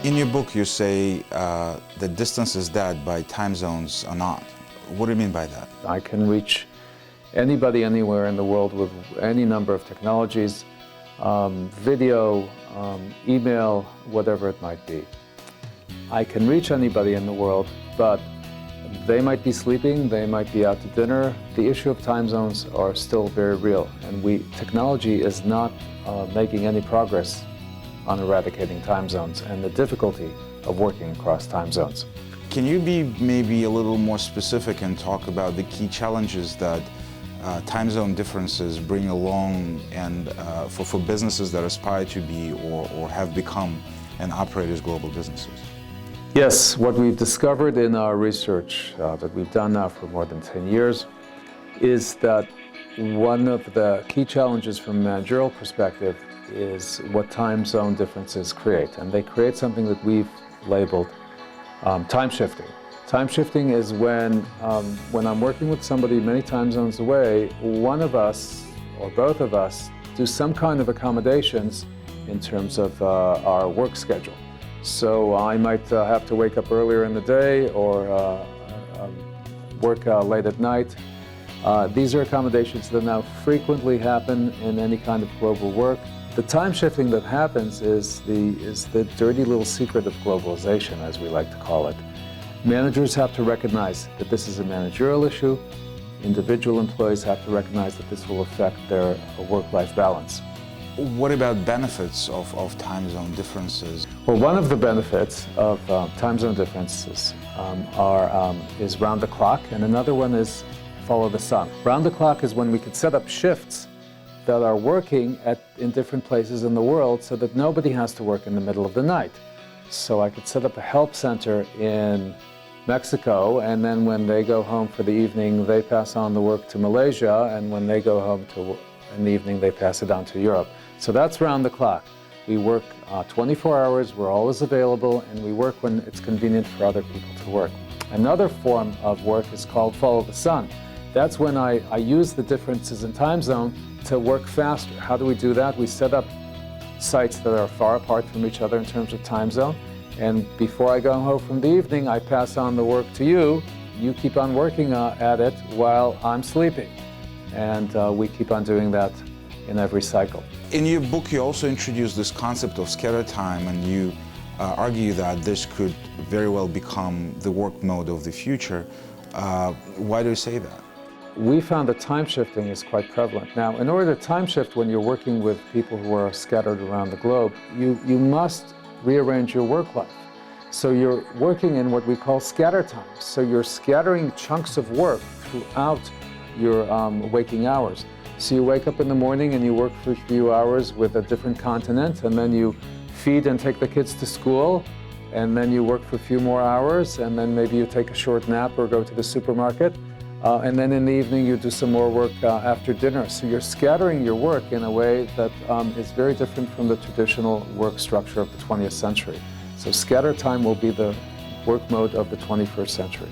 In your book, you say that distance is dead, but time zones are not. What do you mean by that? I can reach anybody anywhere in the world with any number of technologies, video, email, whatever it might be. I can reach anybody in the world, but they might be sleeping, they might be out to dinner. The issue of time zones are still very real, and technology is not making any progress on eradicating time zones and the difficulty of working across time zones. Can you be maybe a little more specific and talk about the key challenges that time zone differences bring along and for businesses that aspire to be or have become and operate as global businesses? Yes, what we've discovered in our research that we've done now for more than 10 years is that one of the key challenges from a managerial perspective is what time zone differences create. And they create something that we've labeled time shifting. Time shifting is when I'm working with somebody many time zones away, one of us or both of us do some kind of accommodations in terms of our work schedule. So I might have to wake up earlier in the day or work late at night. These are accommodations that now frequently happen in any kind of global work. The time shifting that happens is the dirty little secret of globalization, as we like to call it. Managers have to recognize that this is a managerial issue. Individual employees have to recognize that this will affect their work-life balance. What about benefits of time zone differences? Well, one of the benefits of time zone differences is round the clock, and another one is follow the sun. Round the clock is when we could set up shifts that are working in different places in the world so that nobody has to work in the middle of the night. So I could set up a help center in Mexico, and then when they go home for the evening, they pass on the work to Malaysia, and when they go home in the evening, they pass it on to Europe. So that's round the clock. We work 24 hours, we're always available, and we work when it's convenient for other people to work. Another form of work is called follow the sun. That's when I use the differences in time zone to work faster. How do we do that? We set up sites that are far apart from each other in terms of time zone, and before I go home from the evening, I pass on the work to you. You keep on working at it while I'm sleeping, and we keep on doing that in every cycle. In your book, you also introduce this concept of scatter time, and you argue that this could very well become the work mode of the future. Why do you say that? We found that time shifting is quite prevalent. Now, in order to time shift when you're working with people who are scattered around the globe, you must rearrange your work life. So you're working in what we call scatter time. So you're scattering chunks of work throughout your waking hours. So you wake up in the morning and you work for a few hours with a different continent, and then you feed and take the kids to school, and then you work for a few more hours, and then maybe you take a short nap or go to the supermarket. And then in the evening you do some more work after dinner. So you're scattering your work in a way that is very different from the traditional work structure of the 20th century. So scatter time will be the work mode of the 21st century.